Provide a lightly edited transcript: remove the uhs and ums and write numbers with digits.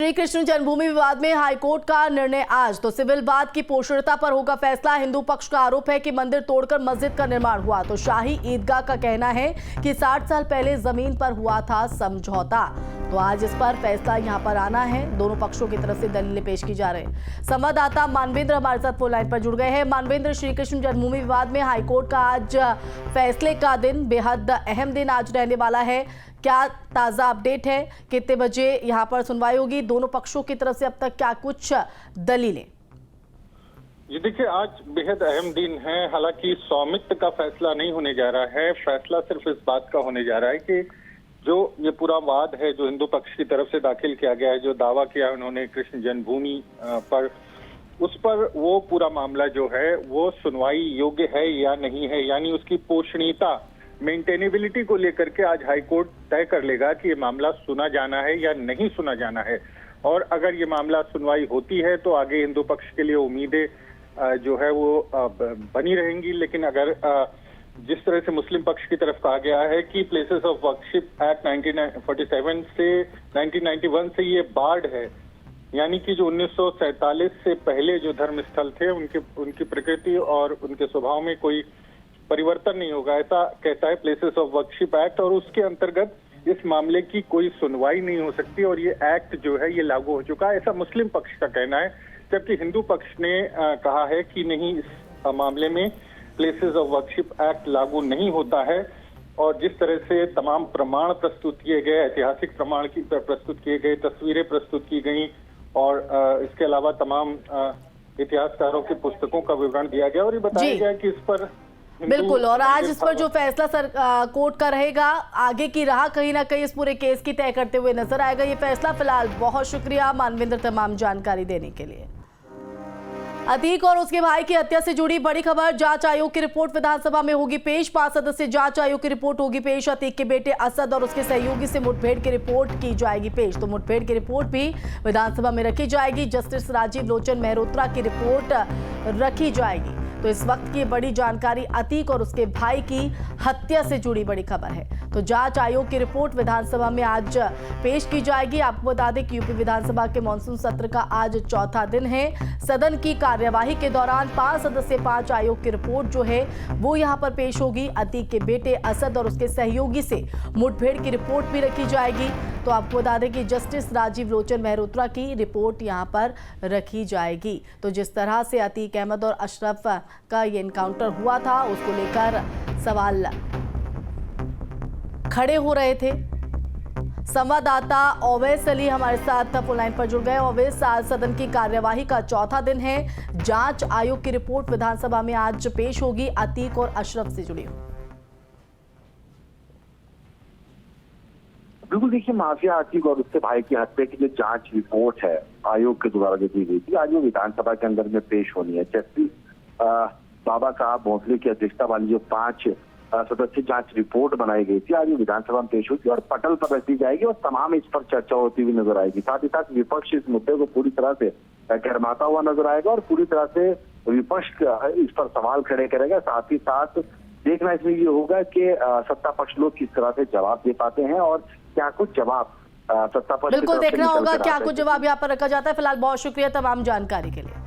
श्री कृष्ण जन्मभूमि विवाद में हाईकोर्ट का निर्णय आज। तो सिविल वाद की पोषणता पर होगा फैसला। हिंदू पक्ष का आरोप है कि मंदिर तोड़कर मस्जिद का निर्माण हुआ, तो शाही ईदगाह का कहना है कि 60 साल पहले जमीन पर हुआ था समझौता। तो आज इस पर फैसला यहां पर आना है। दोनों पक्षों की तरफ से दलीलें पेश की जा रही हैं। संवाददाता मानवेंद्र हमारे साथ फोन लाइन पर जुड़ गए हैं। मानवेंद्र, श्री कृष्ण जन्मभूमि विवाद में हाईकोर्ट का आज फैसले का दिन, बेहद अहम दिन आज रहने वाला है। क्या ताजा अपडेट है? कितने बजे यहां पर सुनवाई होगी? दोनों पक्षों की तरफ से अब तक क्या कुछ दलीलें? ये देखिए, आज बेहद अहम दिन है। हालांकि स्वामित्व का फैसला नहीं होने जा रहा है। फैसला सिर्फ इस बात का होने जा रहा है कि जो ये पूरा वाद है जो हिंदू पक्ष की तरफ से दाखिल किया गया है, जो दावा किया उन्होंने कृष्ण जन्मभूमि पर, उस पर वो पूरा मामला जो है वो सुनवाई योग्य है या नहीं है, यानी उसकी पोषणीयता, मेंटेनेबिलिटी को लेकर के आज हाईकोर्ट तय कर लेगा कि ये मामला सुना जाना है या नहीं सुना जाना है। और अगर ये मामला सुनवाई होती है तो आगे हिंदू पक्ष के लिए उम्मीदें जो है वो बनी रहेंगी। लेकिन अगर जिस तरह से मुस्लिम पक्ष की तरफ कहा गया है कि प्लेसेस ऑफ वर्शिप एक्ट 1947 से 1991 से ये बार्ड है, यानी कि जो 1947 से पहले जो धर्म स्थल थे उनकी प्रकृति और उनके स्वभाव में कोई परिवर्तन नहीं होगा, ऐसा कहता है प्लेसेस ऑफ वर्शिप एक्ट। और उसके अंतर्गत इस मामले की कोई सुनवाई नहीं हो सकती और ये एक्ट जो है ये लागू हो चुका है, ऐसा मुस्लिम पक्ष का कहना है। जबकि हिंदू पक्ष ने कहा है कि नहीं, इस मामले में प्लेसेस ऑफ वर्शिप एक्ट लागू नहीं होता है। और जिस तरह से तमाम प्रमाण प्रस्तुत किए गए, ऐतिहासिक प्रमाण की प्रस्तुत किए गए, तस्वीरें प्रस्तुत की गई और इसके अलावा तमाम इतिहासकारों की पुस्तकों का विवरण दिया गया और ये बताया गया कि इस पर बिल्कुल। और आज इस पर जो फैसला कोर्ट का रहेगा, आगे की राह कहीं ना कहीं इस पूरे केस की तय करते हुए नजर आएगा ये फैसला। फिलहाल बहुत शुक्रिया मानवेंद्र तमाम जानकारी देने के लिए। अतीक और उसके भाई की हत्या से जुड़ी बड़ी खबर, जांच आयोग की रिपोर्ट विधानसभा में होगी पेश। 5 सदस्यीय जांच आयोग की रिपोर्ट होगी पेश। अतीक के बेटे असद और उसके सहयोगी से मुठभेड़ की रिपोर्ट की जाएगी पेश। तो मुठभेड़ की रिपोर्ट भी विधानसभा में रखी जाएगी। जस्टिस राजीव लोचन मेहरोत्रा की रिपोर्ट रखी जाएगी। तो इस वक्त की बड़ी जानकारी, अतीक और उसके भाई की हत्या से जुड़ी बड़ी खबर है। तो जांच आयोग की रिपोर्ट विधानसभा में आज पेश की जाएगी। आपको बता दें कि यूपी विधानसभा के मानसून सत्र का आज चौथा दिन है। सदन की कार्यवाही के दौरान 5 सदस्यीय 5 आयोग की रिपोर्ट जो है वो यहां पर पेश होगी। अतीक के बेटे असद और उसके सहयोगी से मुठभेड़ की रिपोर्ट भी रखी जाएगी। तो आपको बता दें कि जस्टिस राजीव लोचन मेहरोत्रा की रिपोर्ट यहां पर रखी जाएगी। तो जिस तरह से अतीक अहमद और अशरफ का ये एनकाउंटर हुआ था, उसको लेकर सवाल खड़े हो रहे थे। संवाददाता ओवैस अली हमारे साथ फोन लाइन पर जुड़ गए। ओवैस, आज सदन की कार्यवाही का चौथा दिन है। जांच आयोग की रिपोर्ट विधानसभा में आज पेश होगी, अतीक और अशरफ से जुड़ी। बिल्कुल, देखिए, माफिया अतीक और उसके भाई की हत्या की जो जांच रिपोर्ट है आयोग के द्वारा जो दी गई थी, आज वो विधानसभा के अंदर में पेश होनी है। जस्टिस बाबा साहब भोसले की अध्यक्षता वाली जो 5 सदस्यीय जांच रिपोर्ट बनाई गई थी, आज वो विधानसभा में पेश होगी और पटल पर रख दी जाएगी और तमाम इस पर चर्चा होती हुई नजर आएगी। साथ ही साथ विपक्ष इस मुद्दे को पूरी तरह से गरमाता हुआ नजर आएगा और पूरी तरह से विपक्ष इस पर सवाल खड़े करेगा। साथ ही साथ देखना इसमें ये होगा कि सत्ता पक्ष लोग किस तरह से जवाब दे पाते हैं और क्या कुछ जवाब सत्ता पक्ष। बिल्कुल देखना होगा क्या कुछ जवाब यहाँ पर रखा जाता है। फिलहाल बहुत शुक्रिया तमाम जानकारी के लिए।